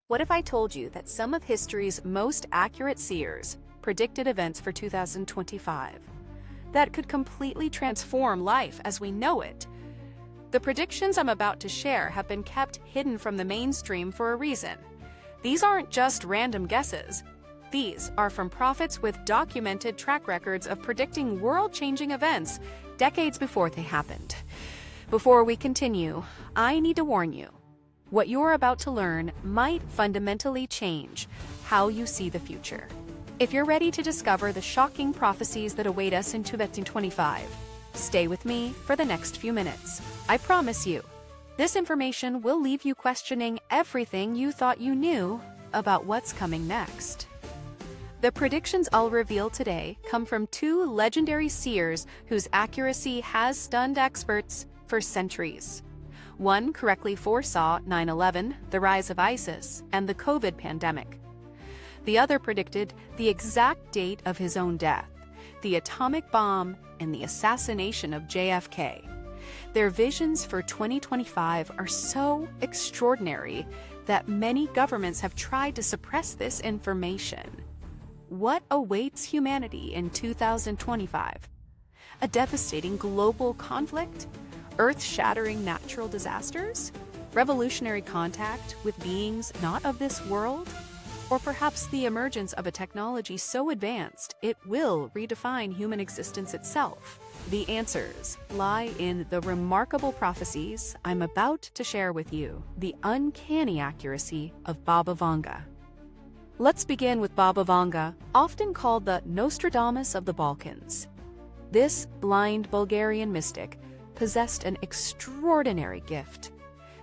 What if I told you that some of history's most accurate seers predicted events for 2025 that could completely transform life as we know it? The predictions I'm about to share have been kept hidden from the mainstream for a reason. These aren't just random guesses. These are from prophets with documented track records of predicting world-changing events decades before they happened. Before we continue, I need to warn you. What you're about to learn might fundamentally change how you see the future. If you're ready to discover the shocking prophecies that await us in 2025, stay with me for the next few minutes. I promise you, this information will leave you questioning everything you thought you knew about what's coming next. The predictions I'll reveal today come from two legendary seers whose accuracy has stunned experts for centuries. One correctly foresaw 9/11, the rise of ISIS, and the COVID pandemic. The other predicted the exact date of his own death, the atomic bomb, and the assassination of JFK. Their visions for 2025 are so extraordinary that many governments have tried to suppress this information. What awaits humanity in 2025? A devastating global conflict? Earth-shattering natural disasters? Revolutionary contact with beings not of this world? Or perhaps the emergence of a technology so advanced it will redefine human existence itself? The answers lie in the remarkable prophecies I'm about to share with you, the uncanny accuracy of Baba Vanga. Let's begin with Baba Vanga, often called the Nostradamus of the Balkans. This blind Bulgarian mystic possessed an extraordinary gift,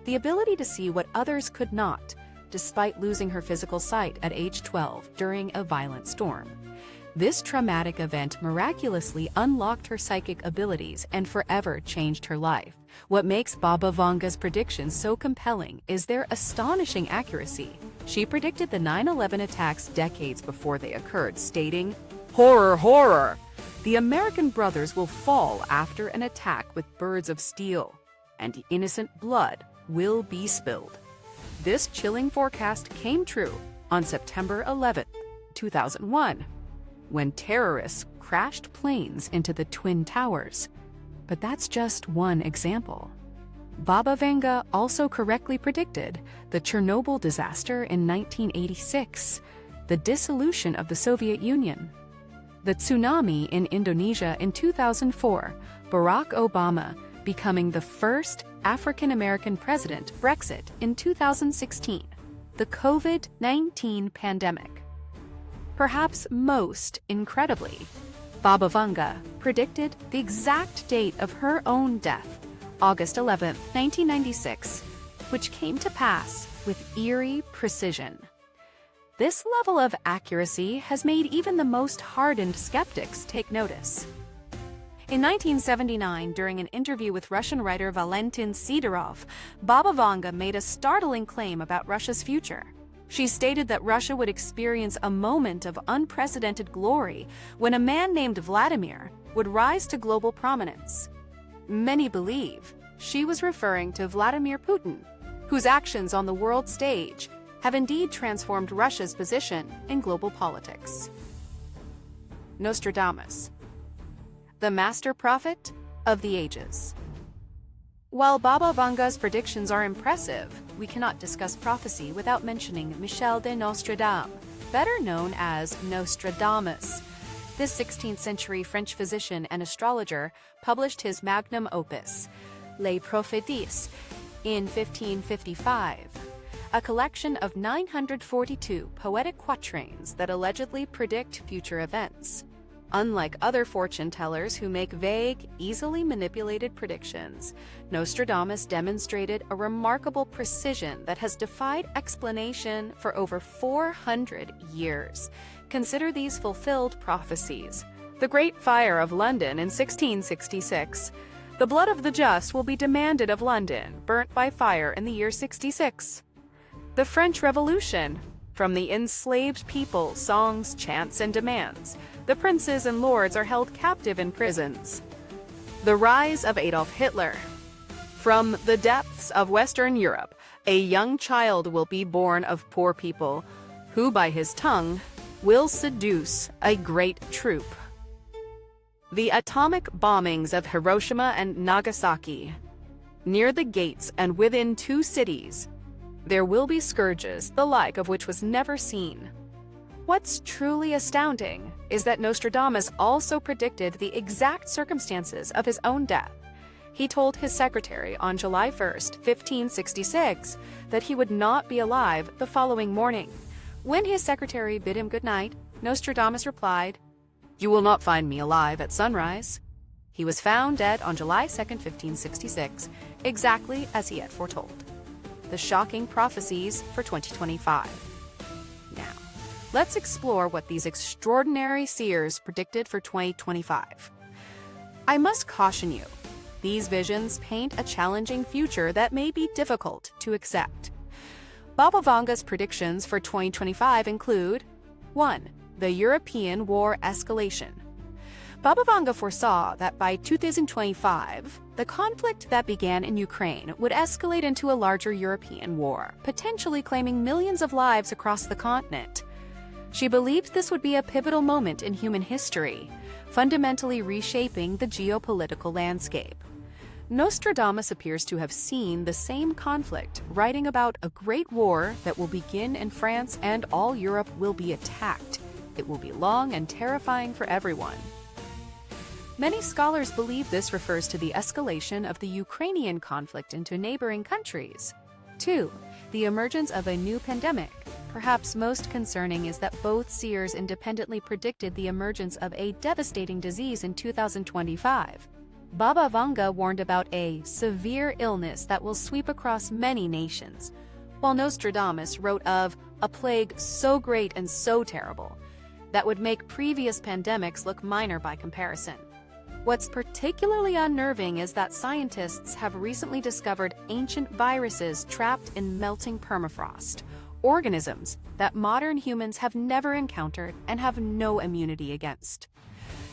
the ability to see what others could not, despite losing her physical sight at age 12 during a violent storm. This traumatic event miraculously unlocked her psychic abilities and forever changed her life. What makes Baba Vanga's predictions so compelling is their astonishing accuracy. She predicted the 9/11 attacks decades before they occurred, stating, "Horror, horror! The American brothers will fall after an attack with birds of steel, and innocent blood will be spilled." This chilling forecast came true on September 11, 2001, when terrorists crashed planes into the Twin Towers. But that's just one example. Baba Vanga also correctly predicted the Chernobyl disaster in 1986, the dissolution of the Soviet Union, the tsunami in Indonesia in 2004, Barack Obama becoming the first African-American president, Brexit in 2016, the COVID-19 pandemic. Perhaps most incredibly, Baba Vanga predicted the exact date of her own death, August 11, 1996, which came to pass with eerie precision. This level of accuracy has made even the most hardened skeptics take notice. In 1979, during an interview with Russian writer Valentin Sidorov, Baba Vanga made a startling claim about Russia's future. She stated that Russia would experience a moment of unprecedented glory when a man named Vladimir would rise to global prominence. Many believe she was referring to Vladimir Putin, whose actions on the world stage have indeed transformed Russia's position in global politics. Nostradamus, the master prophet of the ages. While Baba Vanga's predictions are impressive, we cannot discuss prophecy without mentioning Michel de Nostradamus, better known as Nostradamus. This 16th century French physician and astrologer published his magnum opus, Les Prophéties, in 1555. A collection of 942 poetic quatrains that allegedly predict future events. Unlike other fortune tellers who make vague, easily manipulated predictions, Nostradamus demonstrated a remarkable precision that has defied explanation for over 400 years. Consider these fulfilled prophecies. The Great Fire of London in 1666. The blood of the just will be demanded of London, burnt by fire in the year 66. The French Revolution. From the enslaved people, songs, chants, and demands, the princes and lords are held captive in prisons. The rise of Adolf Hitler. From the depths of Western Europe, A young child will be born of poor people, who by his tongue will seduce a great troop. The atomic bombings of Hiroshima and Nagasaki. Near the gates and within 2 cities, there will be scourges the like of which was never seen. What's truly astounding is that Nostradamus also predicted the exact circumstances of his own death. He told his secretary on July 1st, 1566, that he would not be alive the following morning. When his secretary bid him good night, Nostradamus replied, "You will not find me alive at sunrise." He was found dead on July 2nd, 1566, exactly as he had foretold. The shocking prophecies for 2025. Now, let's explore what these extraordinary seers predicted for 2025. I must caution you, these visions paint a challenging future that may be difficult to accept. Baba Vanga's predictions for 2025 include 1. The European war escalation. Baba Vanga foresaw that by 2025, the conflict that began in Ukraine would escalate into a larger European war, potentially claiming millions of lives across the continent. She believed this would be a pivotal moment in human history, fundamentally reshaping the geopolitical landscape. Nostradamus appears to have seen the same conflict, writing about a great war that will begin in France and all Europe will be attacked. It will be long and terrifying for everyone. Many scholars believe this refers to the escalation of the Ukrainian conflict into neighboring countries. 2. The emergence of a new pandemic. Perhaps most concerning is that both seers independently predicted the emergence of a devastating disease in 2025. Baba Vanga warned about a severe illness that will sweep across many nations, while Nostradamus wrote of a plague so great and so terrible that would make previous pandemics look minor by comparison. What's particularly unnerving is that scientists have recently discovered ancient viruses trapped in melting permafrost, organisms that modern humans have never encountered and have no immunity against.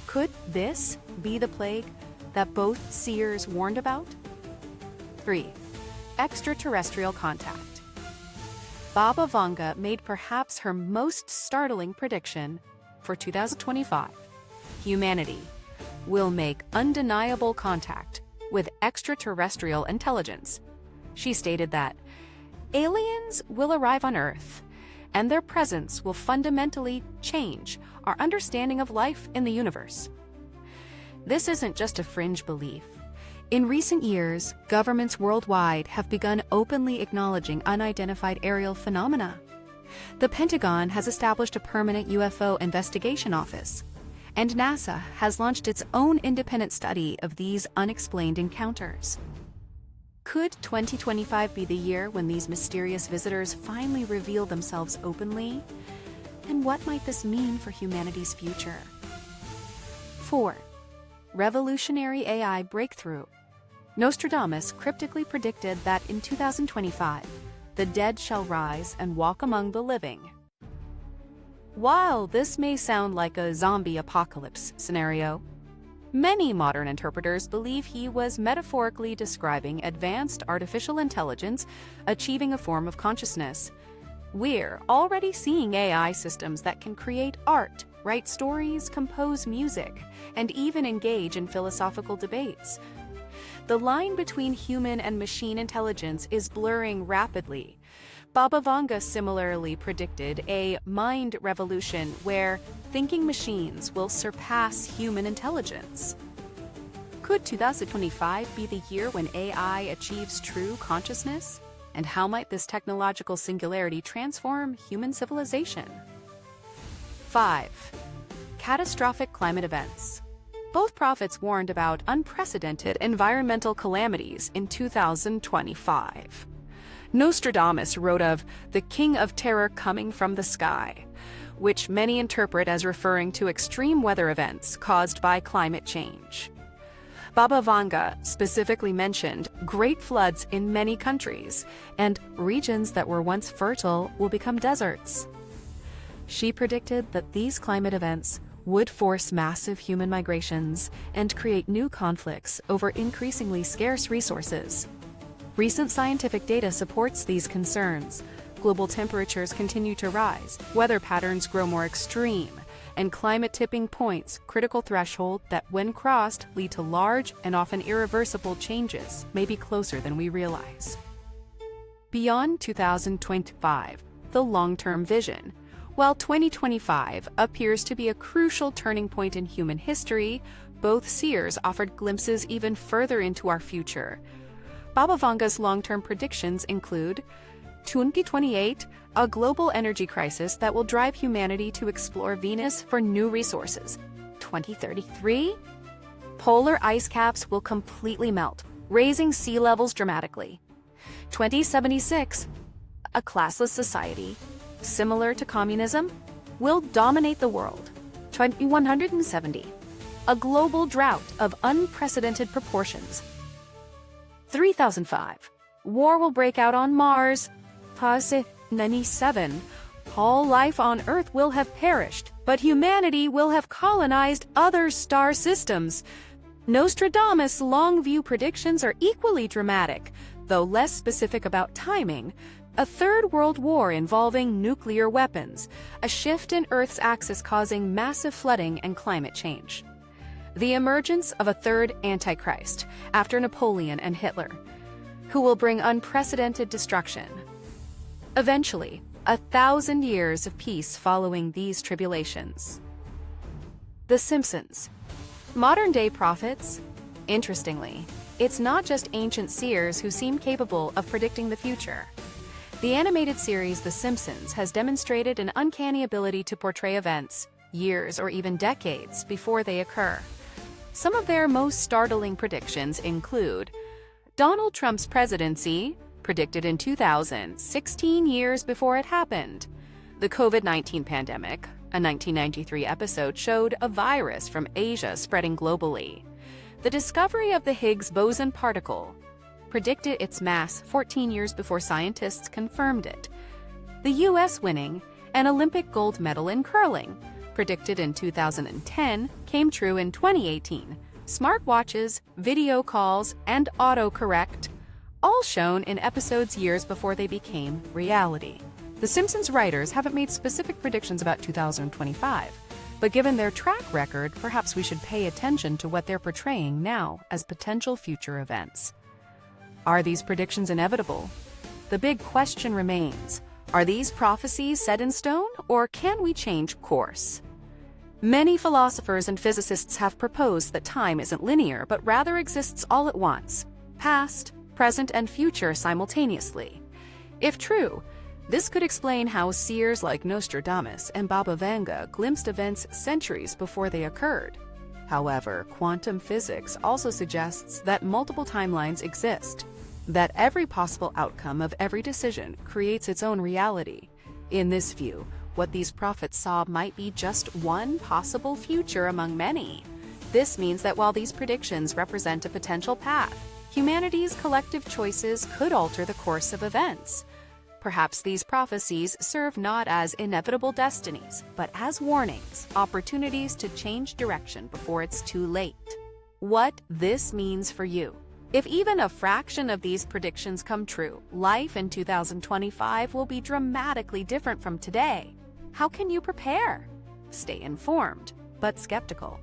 Could this be the plague that both seers warned about? 3. Extraterrestrial contact. Baba Vanga made perhaps her most startling prediction for 2025. Humanity will make undeniable contact with extraterrestrial intelligence. She stated that aliens will arrive on Earth, and their presence will fundamentally change our understanding of life in the universe. This isn't just a fringe belief. In recent years, governments worldwide have begun openly acknowledging unidentified aerial phenomena. The Pentagon has established a permanent UFO investigation office, and NASA has launched its own independent study of these unexplained encounters. Could 2025 be the year when these mysterious visitors finally reveal themselves openly? And what might this mean for humanity's future? 4. Revolutionary AI breakthrough. Nostradamus cryptically predicted that in 2025, the dead shall rise and walk among the living. While this may sound like a zombie apocalypse scenario, many modern interpreters believe he was metaphorically describing advanced artificial intelligence achieving a form of consciousness. We're already seeing AI systems that can create art, write stories, compose music, and even engage in philosophical debates. The line between human and machine intelligence is blurring rapidly. Baba Vanga similarly predicted a mind revolution where thinking machines will surpass human intelligence. Could 2025 be the year when AI achieves true consciousness? And how might this technological singularity transform human civilization? 5. Catastrophic climate events. Both prophets warned about unprecedented environmental calamities in 2025. Nostradamus wrote of the King of Terror coming from the sky, which many interpret as referring to extreme weather events caused by climate change. Baba Vanga specifically mentioned great floods in many countries, and regions that were once fertile will become deserts. She predicted that these climate events would force massive human migrations and create new conflicts over increasingly scarce resources. Recent scientific data supports these concerns. Global temperatures continue to rise, weather patterns grow more extreme, and climate tipping points, critical threshold that when crossed lead to large and often irreversible changes, may be closer than we realize. Beyond 2025, the long-term vision. While 2025 appears to be a crucial turning point in human history, both seers offered glimpses even further into our future. Baba Vanga's long-term predictions include 2028, a global energy crisis that will drive humanity to explore Venus for new resources. 2033, polar ice caps will completely melt, raising sea levels dramatically. 2076, a classless society, similar to communism, will dominate the world. 2170, a global drought of unprecedented proportions. 3005, war will break out on Mars. 97, all life on Earth will have perished, but humanity will have colonized other star systems. Nostradamus' long-view predictions are equally dramatic, though less specific about timing. A third world war involving nuclear weapons, a shift in Earth's axis causing massive flooding and climate change. The emergence of a third Antichrist, after Napoleon and Hitler, who will bring unprecedented destruction. Eventually, 1,000 years of peace following these tribulations. The Simpsons. Modern-day prophets? Interestingly, it's not just ancient seers who seem capable of predicting the future. The animated series The Simpsons has demonstrated an uncanny ability to portray events, years or even decades before they occur. Some of their most startling predictions include Donald Trump's presidency, predicted in 2000, 16 years before it happened. The COVID-19 pandemic, a 1993 episode, showed a virus from Asia spreading globally. The discovery of the Higgs boson particle predicted its mass 14 years before scientists confirmed it. The U.S. winning an Olympic gold medal in curling, predicted in 2010, came true in 2018. Smartwatches, video calls, and autocorrect, all shown in episodes years before they became reality. The Simpsons writers haven't made specific predictions about 2025, but given their track record, perhaps we should pay attention to what they're portraying now as potential future events. Are these predictions inevitable? The big question remains, are these prophecies set in stone, or can we change course? Many philosophers and physicists have proposed that time isn't linear, but rather exists all at once, past, present, and future simultaneously. If true, this could explain how seers like Nostradamus and Baba Vanga glimpsed events centuries before they occurred. However, quantum physics also suggests that multiple timelines exist, that every possible outcome of every decision creates its own reality. In this view, what these prophets saw might be just one possible future among many. This means that while these predictions represent a potential path, humanity's collective choices could alter the course of events. Perhaps these prophecies serve not as inevitable destinies, but as warnings, opportunities to change direction before it's too late. What this means for you. If even a fraction of these predictions come true, life in 2025 will be dramatically different from today. How can you prepare? Stay informed, but skeptical.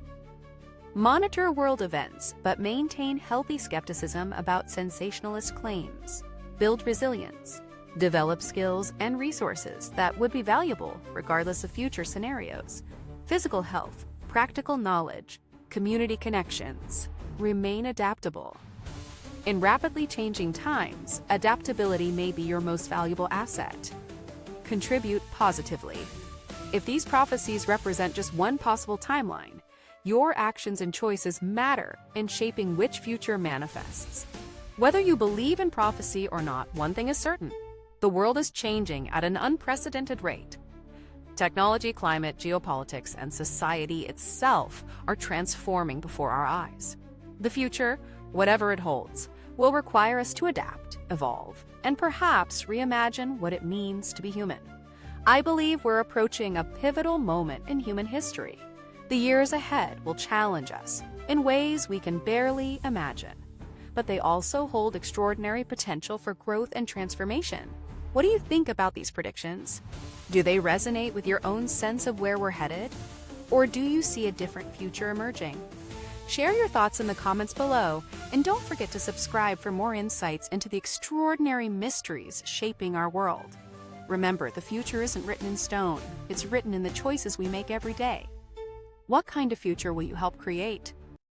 Monitor world events, but maintain healthy skepticism about sensationalist claims. Build resilience. Develop skills and resources that would be valuable regardless of future scenarios. Physical health, practical knowledge, community connections. Remain adaptable. In rapidly changing times, adaptability may be your most valuable asset. Contribute positively. If these prophecies represent just one possible timeline, your actions and choices matter in shaping which future manifests. Whether you believe in prophecy or not, one thing is certain. The world is changing at an unprecedented rate. Technology, climate, geopolitics, and society itself are transforming before our eyes. The future, whatever it holds, will require us to adapt, evolve, and perhaps reimagine what it means to be human. I believe we're approaching a pivotal moment in human history. The years ahead will challenge us in ways we can barely imagine. but they also hold extraordinary potential for growth and transformation. What do you think about these predictions? Do they resonate with your own sense of where we're headed? Or do you see a different future emerging? Share your thoughts in the comments below, and don't forget to subscribe for more insights into the extraordinary mysteries shaping our world. Remember, the future isn't written in stone, it's written in the choices we make every day. What kind of future will you help create?